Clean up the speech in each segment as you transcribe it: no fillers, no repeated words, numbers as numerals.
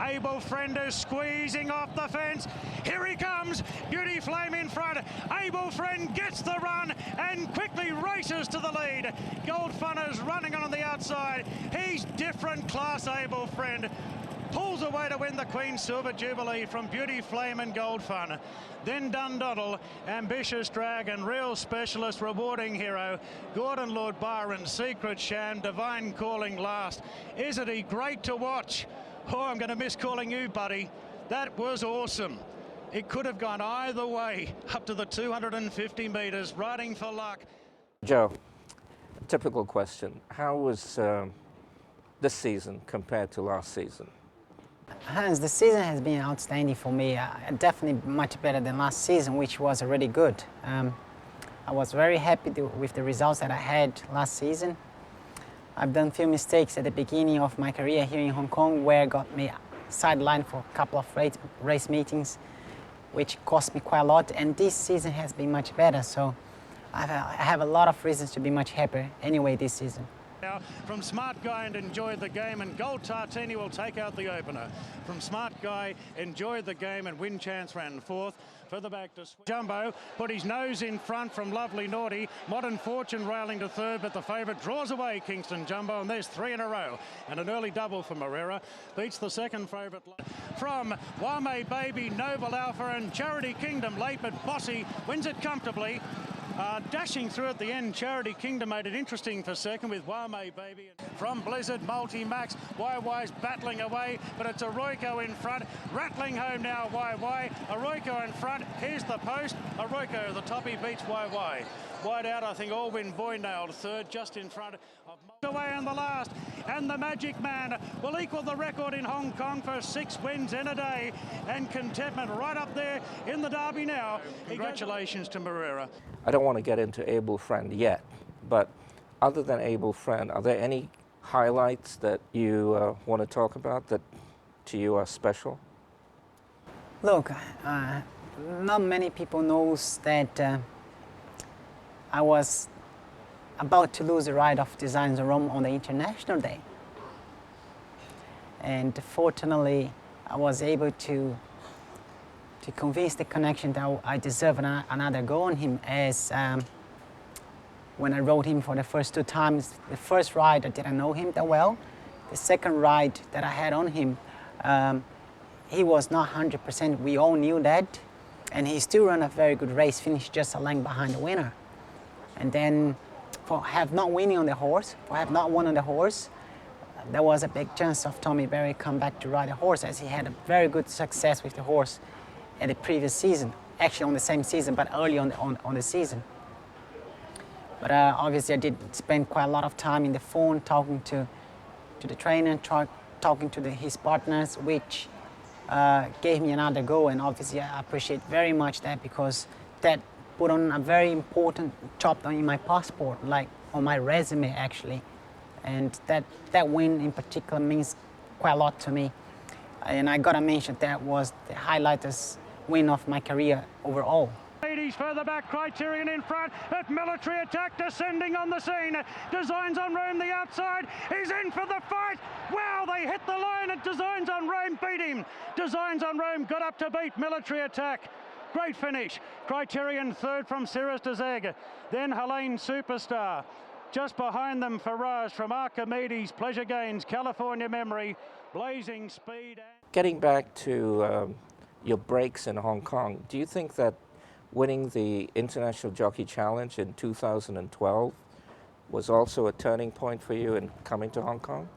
Abel Friend is squeezing off the fence. Here he comes, Beauty Flame in front. Abel Friend gets the run and quickly races to the lead. Gold Fun is running on the outside. He's different class, Abel Friend. Pulls away to win the Queen's Silver Jubilee from Beauty Flame and Gold Fun. Then Dundonald, Ambitious Dragon, Real Specialist, Rewarding Hero, Gordon Lord Byron, Secret Sham, Divine Calling last. Isn't he great to watch? Oh, I'm going to miss calling you, buddy. That was awesome. It could have gone either way, up to the 250 metres, riding for luck. Joe, typical question. How was this season compared to last season? Hans, the season has been outstanding for me. Definitely much better than last season, which was already good. I was very happy with the results that I had last season. I've done a few mistakes at the beginning of my career here in Hong Kong, where got me sidelined for a couple of race meetings, which cost me quite a lot. And this season has been much better, so I have a lot of reasons to be much happier anyway this season. Now from Smart Guy and Enjoyed the Game, and Gold Tartini will take out the opener. From Smart Guy, Enjoyed the Game, and Win Chance ran fourth. Further back to Jumbo, put his nose in front from Lovely Naughty. Modern Fortune railing to third, but the favourite draws away Kingston Jumbo, and there's three in a row. And an early double for Moreira. Beats the second favourite. From Wame Baby, Noble Alpha, and Charity Kingdom, late but bossy, wins it comfortably. Dashing through at the end, Charity Kingdom made it interesting for second with Wame Baby. From Blizzard, Multi-Max, YY's battling away, but it's Arroyo in front. Rattling home now, YY. Arroyo in front, here's the post. Arroyo, the toppy, beats YY. Wide out, I think Allwyn Boy nailed third, just in front of away on the last. And the Magic Man will equal the record in Hong Kong for 6 wins in a day. And contentment right up there in the derby now. Congratulations to Moreira. I don't want to get into Abel Friend yet, but other than Abel Friend, are there any highlights that you want to talk about that to you are special? Look, not many people knows that I was about to lose the right of Designs of Rome on the International Day. And fortunately, I was able to convince the connection that I deserve another go on him, as when I rode him for the first 2 times. The first ride I didn't know him that well. The second ride that I had on him, he was not 100%, we all knew that. And he still ran a very good race, finished just a length behind the winner. And then for have not winning on the horse, for have not won on the horse, there was a big chance of Tommy Berry come back to ride a horse, as he had a very good success with the horse in the previous season, actually on the same season, but early on the season. But obviously I did spend quite a lot of time in the phone talking to the trainer, talking to his partners, which gave me another go, and obviously I appreciate very much that, because that put on a very important chop in my passport, like on my resume actually. And that win in particular means quite a lot to me. And I gotta mention that was the highlightest win of my career overall. Ladies further back, Criterion in front, at Military Attack descending on the scene. Designs on Rome the outside, he's in for the fight. Wow, they hit the line and Designs on Rome beat him. Designs on Rome got up to beat Military Attack. Great finish. Criterion third from Cirrus de Zeg. Then Helene Superstar. Just behind them, Farage from Archimedes, Pleasure Gains, California Memory, Blazing Speed. Getting back to your breaks in Hong Kong, do you think that winning the International Jockey Challenge in 2012 was also a turning point for you in coming to Hong Kong?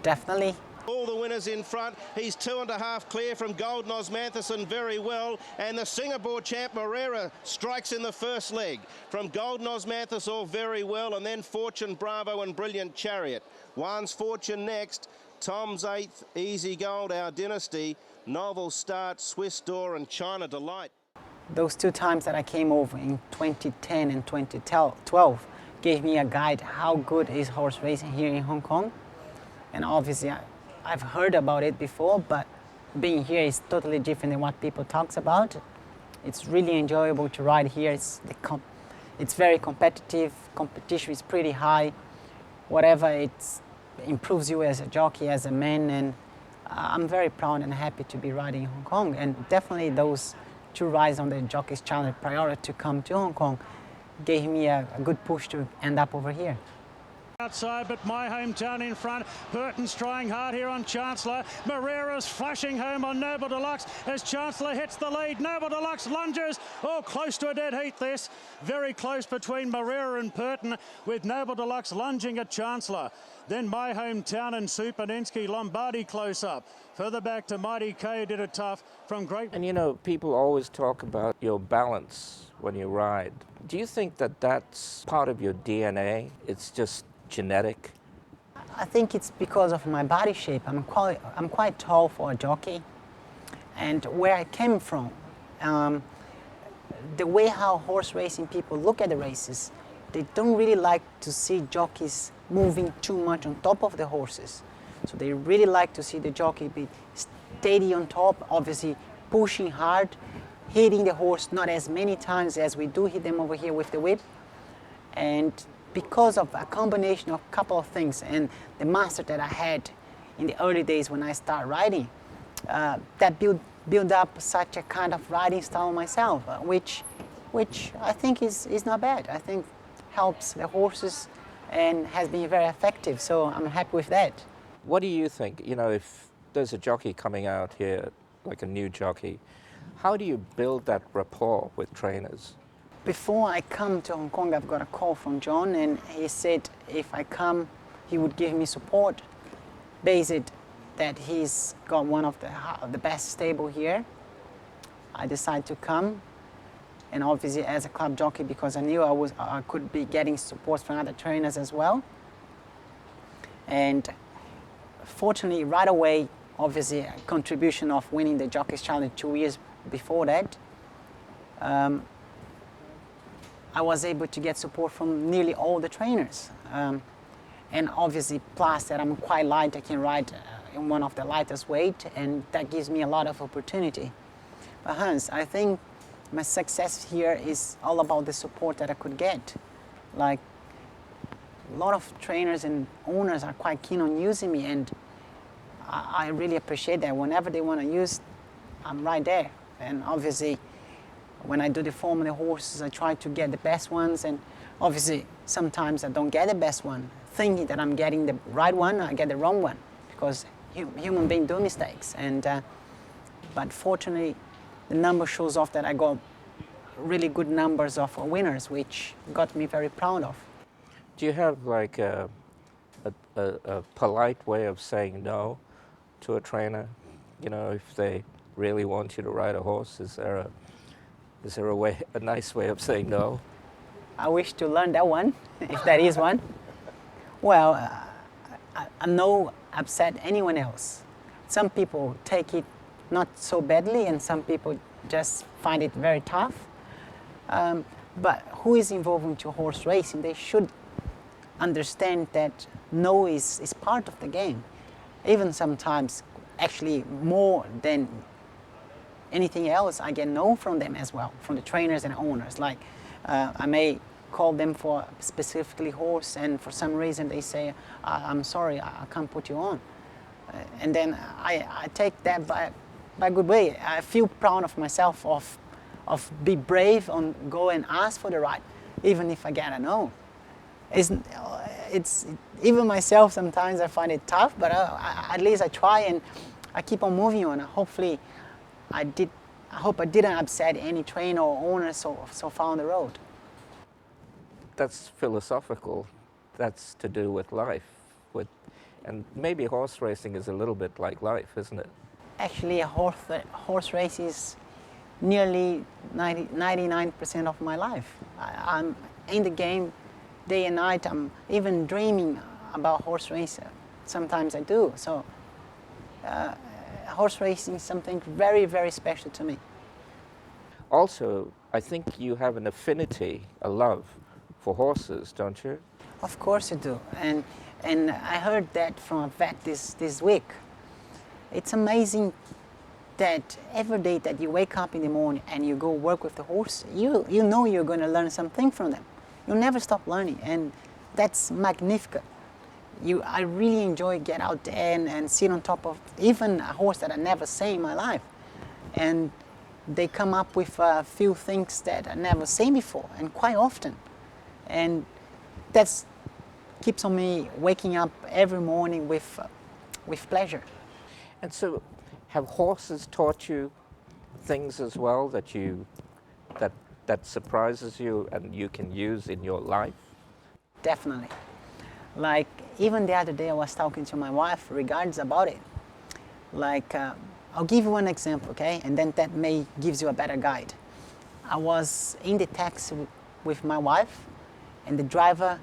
Definitely. All the winners in front. He's 2.5 clear from Golden Osmanthus very well. And the Singapore champ Moreira strikes in the first leg. From Golden Osmanthus all very well. And then Fortune Bravo and Brilliant Chariot. Juan's Fortune next. Tom's 8th, Easy Gold, Our Dynasty. Novel Start, Swiss Door and China Delight. Those 2 times that I came over in 2010 and 2012 gave me a guide how good is horse racing here in Hong Kong. And obviously I've heard about it before, but being here is totally different than what people talk about. It's really enjoyable to ride here. It's very competitive. Competition is pretty high. Whatever, it improves you as a jockey, as a man, and I'm very proud and happy to be riding in Hong Kong, and definitely those 2 rides on the Jockey's Challenge prior to come to Hong Kong gave me a good push to end up over here. Outside, but my hometown in front. Burton's trying hard here on Chancellor. Moreira's flashing home on Noble Deluxe as Chancellor hits the lead. Noble Deluxe lunges. Oh, close to a dead heat this. Very close between Moreira and Burton, with Noble Deluxe lunging at Chancellor. Then my hometown and Supernensky, Lombardi close up. Further back to Mighty K, did it tough from Great. And you know, people always talk about your balance when you ride. Do you think that that's part of your DNA? It's just genetic? I think it's because of my body shape. I'm quite tall for a jockey, and where I came from, the way how horse racing people look at the races, they don't really like to see jockeys moving too much on top of the horses. So they really like to see the jockey be steady on top, obviously pushing hard, hitting the horse not as many times as we do hit them over here with the whip. And because of a combination of a couple of things and the master that I had in the early days when I started riding, that build up such a kind of riding style myself, which I think is not bad. I think helps the horses and has been very effective, so I'm happy with that. What do you think? You know, if there's a jockey coming out here, like a new jockey, how do you build that rapport with trainers? Before I come to Hong Kong, I've got a call from John, and he said if I come, he would give me support, based that he's got one of the best stable here. I decided to come, and obviously as a club jockey, because I knew I could be getting support from other trainers as well. And fortunately, right away, obviously a contribution of winning the Jockey's Challenge 2 years before that, I was able to get support from nearly all the trainers. And obviously, plus that I'm quite light, I can ride in one of the lightest weight, and that gives me a lot of opportunity. But Hans, I think my success here is all about the support that I could get. Like, a lot of trainers and owners are quite keen on using me, and I really appreciate that. Whenever they want to use, I'm right there. And obviously, when I do the form of the horses, I try to get the best ones, and obviously sometimes I don't get the best one. Thinking that I'm getting the right one, I get the wrong one, because human beings do mistakes. And but fortunately, the number shows off that I got really good numbers of winners, which got me very proud of. Do you have like a polite way of saying no to a trainer? You know, if they really want you to ride a horse, is there a nice way of saying no? I wish to learn that one, if there is one. Well, I know upset anyone else. Some people take it not so badly, and some people just find it very tough. But who is involved into horse racing, they should understand that no is part of the game. Even sometimes, actually more than anything else, I get no from them as well, from the trainers and owners. Like, I may call them for specifically horse, and for some reason they say, I'm sorry, I can't put you on. And then I take that by good way. I feel proud of myself of be brave on go and ask for the right, even if I get a no. It's even myself sometimes I find it tough, but at least I try and I keep on moving on. Hopefully, I hope I didn't upset any trainer or owner so far on the road. That's philosophical. That's to do with life, and maybe horse racing is a little bit like life, isn't it? Actually, a horse race is nearly 99% of my life. I'm in the game day and night. I'm even dreaming about horse racing. Sometimes I do. So horse racing is something very, very special to me. Also, I think you have an affinity, a love for horses, don't you? Of course I do. And I heard that from a vet this week. It's amazing that every day that you wake up in the morning and you go work with the horse, you know you're going to learn something from them. You'll never stop learning, and that's magnificent. I really enjoy get out there and sit on top of even a horse that I never seen in my life. And they come up with a few things that I never seen before, and quite often. And that's keeps on me waking up every morning with pleasure. And so, have horses taught you things as well that that surprises you and you can use in your life? Definitely. Like even the other day I was talking to my wife regards about it. Like I'll give you one example, okay? And then that may gives you a better guide. I was in the taxi with my wife, and the driver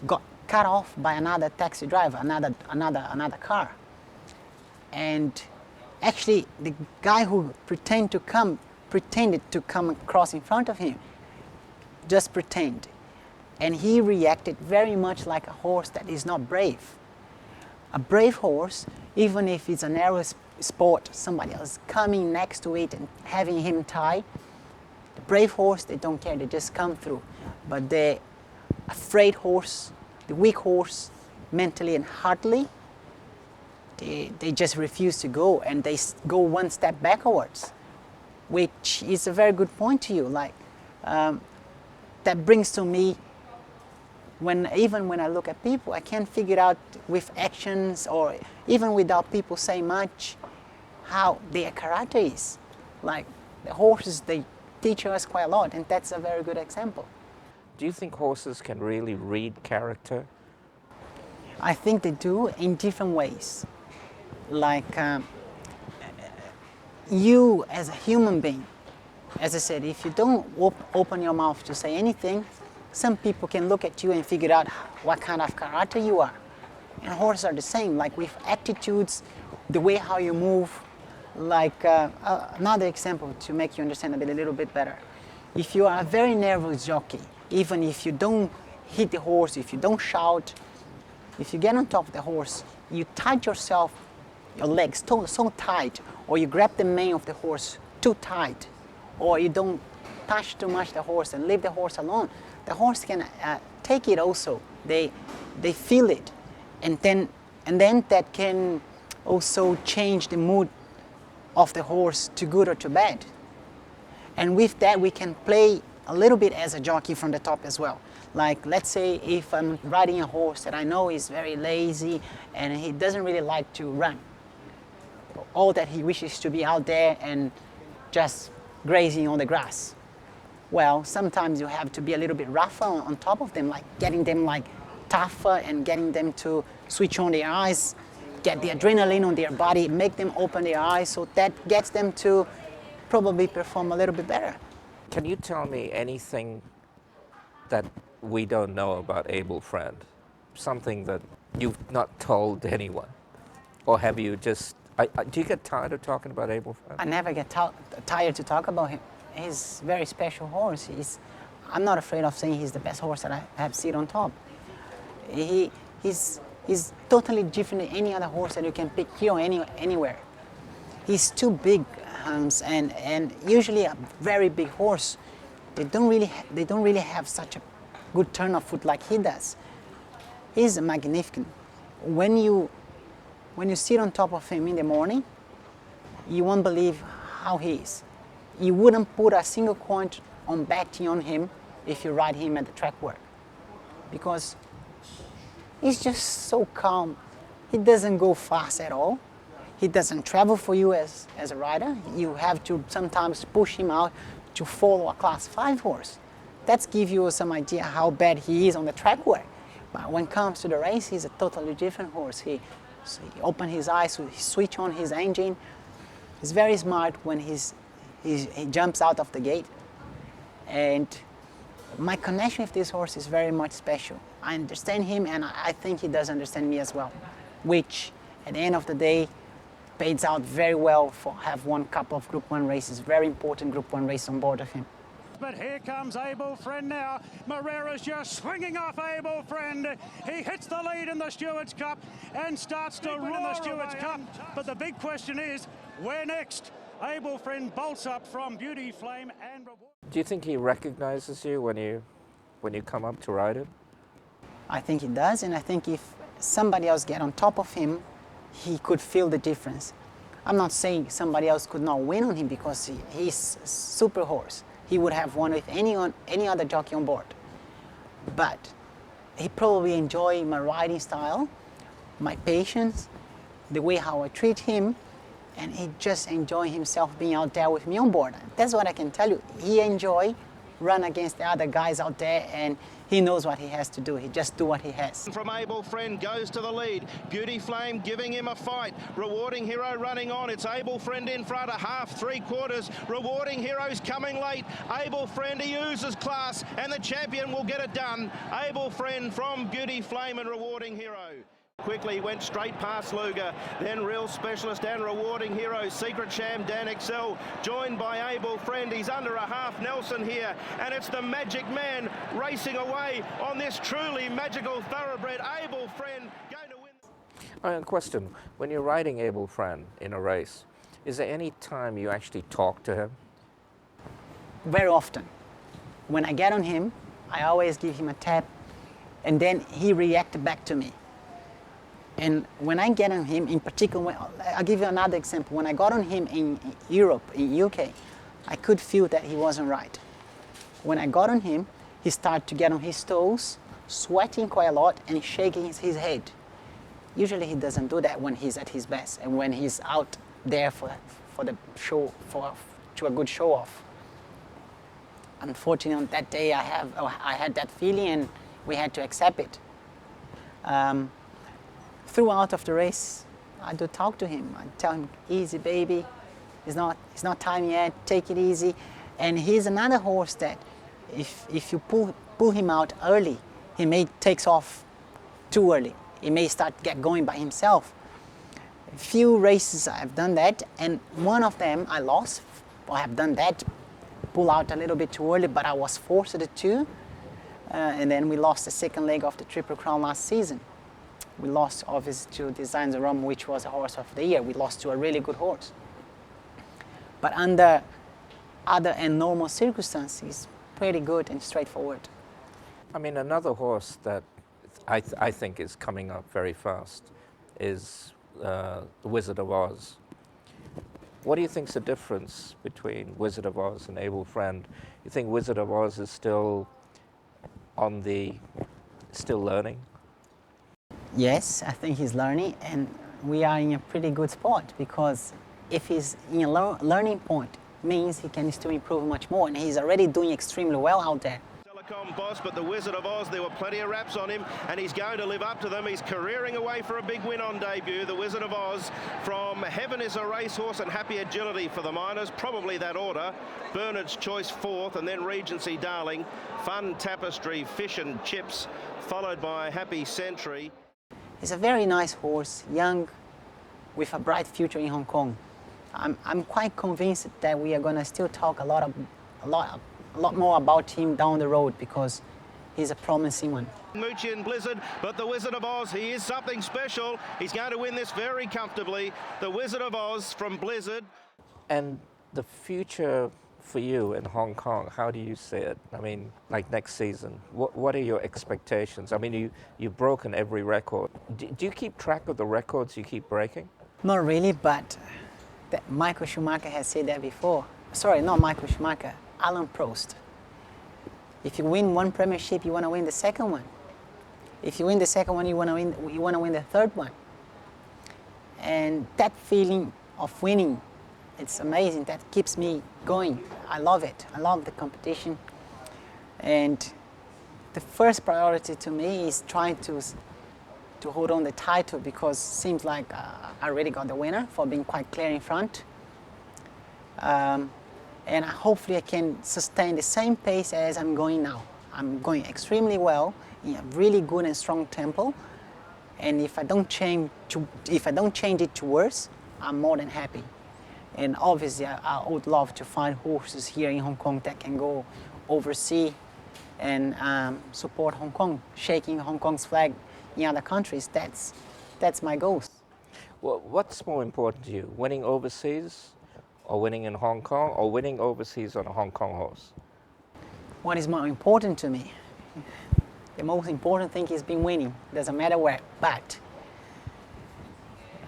got cut off by another taxi driver, another car. And actually the guy who pretended to come across in front of him, just pretend. And he reacted very much like a horse that is not brave. A brave horse, even if it's a narrow sport, somebody else coming next to it and having him tie, the brave horse, they don't care, they just come through. But the afraid horse, the weak horse, mentally and heartily, they just refuse to go, and they go one step backwards, which is a very good point to you. Like that brings to me, even when I look at people, I can't figure out with actions or even without people saying much how their character is. Like the horses, they teach us quite a lot, and that's a very good example. Do you think horses can really read character? I think they do in different ways. Like you as a human being, as I said, if you don't open your mouth to say anything, some people can look at you and figure out what kind of character you are. And horses are the same, like with attitudes, the way how you move. Like another example to make you understand a little bit better. If you are a very nervous jockey, even if you don't hit the horse, if you don't shout, if you get on top of the horse, you tie yourself, your legs so tight, or you grab the mane of the horse too tight, or you don't touch too much the horse and leave the horse alone, the horse can take it also. They feel it, and then that can also change the mood of the horse to good or to bad. And with that, we can play a little bit as a jockey from the top as well. Like, let's say if I'm riding a horse that I know is very lazy and he doesn't really like to run. All that he wishes to be out there and just grazing on the grass. Well, sometimes you have to be a little bit rougher on top of them, like getting them like tougher and getting them to switch on their eyes, get the adrenaline on their body, make them open their eyes, so that gets them to probably perform a little bit better. Can you tell me anything that we don't know about Abel Friend? Something that you've not told anyone? Or have you just... do you get tired of talking about Abel Friend? I never get tired to talk about him. He's a very special horse. I'm not afraid of saying he's the best horse that I have seen on top. He's totally different than any other horse that you can pick here or anywhere. He's too big, and usually a very big horse, they don't really have such a good turn of foot like he does. He's magnificent. When you sit on top of him in the morning, you won't believe how he is. You wouldn't put a single coin on betting on him if you ride him at the track work, because he's just so calm. He doesn't go fast at all. He doesn't travel for you as a rider. You have to sometimes push him out to follow a Class 5 horse. That gives you some idea how bad he is on the track work. But when it comes to the race, he's a totally different horse. He opens his eyes, he switch on his engine. He's very smart when he jumps out of the gate. And my connection with this horse is very much special. I understand him, and I think he does understand me as well, which at the end of the day pays out very well for have won a couple of Group 1 races, very important Group 1 race on board of him. But here comes Abel Friend now. Moreira's just swinging off Abel Friend. He hits the lead in the Stewards' Cup and starts to run the Stewards' Cup. But the big question is, where next? Abel Friend bolts up from Beauty, Flame and Reward. Do you think he recognizes you when you come up to ride him? I think he does, and I think if somebody else get on top of him, he could feel the difference. I'm not saying somebody else could not win on him because he's a super horse. He would have won with any other jockey on board. But he probably enjoyed my riding style, my patience, the way how I treat him, and he just enjoyed himself being out there with me on board. That's what I can tell you. He enjoy run against the other guys out there, and he knows what he has to do. He just do what he has. From Abel Friend goes to the lead. Beauty Flame giving him a fight. Rewarding Hero running on. It's Abel Friend in front, a half, 3/4. Rewarding Hero's coming late. Abel Friend, he oozes class, and the champion will get it done. Abel Friend from Beauty Flame and Rewarding Hero. Quickly went straight past Luger, then Real Specialist and Rewarding Hero, Secret Sham, Dan Excel, joined by Abel Friend. He's under a half Nelson here, and it's the Magic Man racing away on this truly magical thoroughbred. Abel Friend going to win. Question, when you're riding Abel Friend in a race, is there any time you actually talk to him? Very often. When I get on him, I always give him a tap, and then he reacts back to me. And when I get on him, in particular, I'll give you another example. When I got on him in Europe, in UK, I could feel that he wasn't right. When I got on him, he started to get on his toes, sweating quite a lot and shaking his head. Usually he doesn't do that when he's at his best and when he's out there for the show, to a good show off. Unfortunately, on that day, I had that feeling and we had to accept it. Throughout of the race, I do talk to him. I tell him, easy baby, it's not time yet, take it easy. And he's another horse that if you pull him out early, he may takes off too early. He may get going by himself. A few races I've done that, and one of them I lost. I have done that, pull out a little bit too early, but I was forced to. And then we lost the second leg of the Triple Crown last season. We lost, obviously, to Designs of Rome, which was a horse of the year. We lost to a really good horse. But under other and normal circumstances, pretty good and straightforward. I mean, another horse that I think is coming up very fast is the Wizard of Oz. What do you think's the difference between Wizard of Oz and Abel Friend? You think Wizard of Oz is still learning? Yes, I think he's learning, and we are in a pretty good spot because if he's in a learning point, means he can still improve much more, and he's already doing extremely well out there. Telecom boss, but the Wizard of Oz, there were plenty of raps on him, and he's going to live up to them. He's careering away for a big win on debut. The Wizard of Oz from Heaven is a Racehorse and Happy Agility for the minors, probably that order. Bernard's Choice fourth, and then Regency Darling, Fun Tapestry, Fish and Chips, followed by Happy Century. He's a very nice horse, young, with a bright future in Hong Kong. I'm quite convinced that we are going to still talk a lot more about him down the road because he's a promising one. Moochie and Blizzard, but the Wizard of Oz, he is something special. He's going to win this very comfortably. The Wizard of Oz from Blizzard. And the future for you in Hong Kong, how do you see it? I mean, like next season, what are your expectations? I mean, you've broken every record. Do you keep track of the records you keep breaking? Not really, but Michael Schumacher has said that before. Sorry, not Michael Schumacher, Alan Prost. If you win one premiership, you want to win the second one. If you win the second one, you want to win the third one. And that feeling of winning, it's amazing. That keeps me going. I love it. I love the competition. And the first priority to me is trying to hold on the title because it seems like I already got the winner for being quite clear in front. And hopefully I can sustain the same pace as I'm going now. I'm going extremely well in a really good and strong tempo. And if I don't change it to worse, I'm more than happy. And obviously, I would love to find horses here in Hong Kong that can go overseas and support Hong Kong, shaking Hong Kong's flag in other countries. That's my goal. Well, what's more important to you, winning overseas or winning in Hong Kong or winning overseas on a Hong Kong horse? What is more important to me? The most important thing is being winning, doesn't matter where. But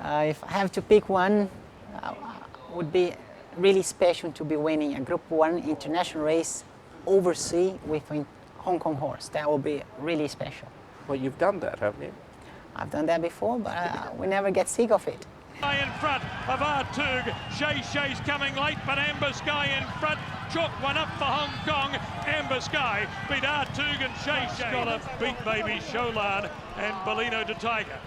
if I have to pick one, would be really special to be winning a Group 1 international race overseas with a Hong Kong horse. That will be really special. Well, you've done that, haven't you? I've done that before, but we never get sick of it. In front of Artug, Shay's coming late, but Amber Sky in front. Chalk one up for Hong Kong. Amber Sky beat Artug and Shay. Scholar beat Baby Sholan and Bellino de Tiger.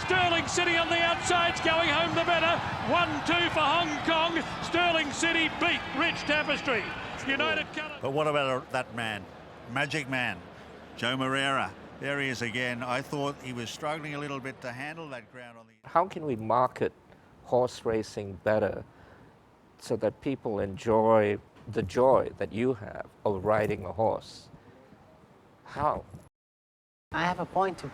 Sterling City on the outside's going home the better. 1-2 for Hong Kong. Sterling City beat Rich Tapestry. United Colour. But what about that man? Magic Man, Joe Moreira. There he is again. I thought he was struggling a little bit to handle that ground on the... How can we market horse racing better so that people enjoy the joy that you have of riding a horse? How? I have a point to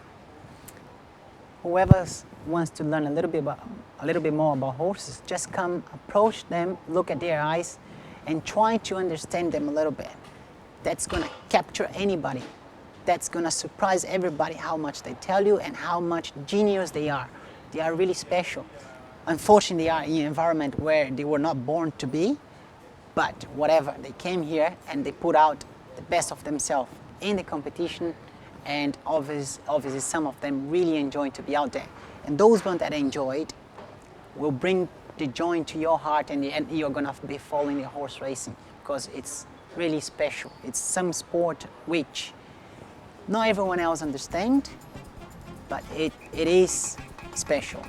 whoever wants to learn a little bit more about horses, just come, approach them, look at their eyes, and try to understand them a little bit. That's gonna capture anybody. That's gonna surprise everybody how much they tell you and how much genius they are. They are really special. Unfortunately, they are in an environment where they were not born to be, but whatever, they came here and they put out the best of themselves in the competition, and obviously some of them really enjoy to be out there. And those ones that enjoy it will bring the joy into your heart, and you're gonna be following the horse racing because it's really special. It's some sport which not everyone else understands, but it is special.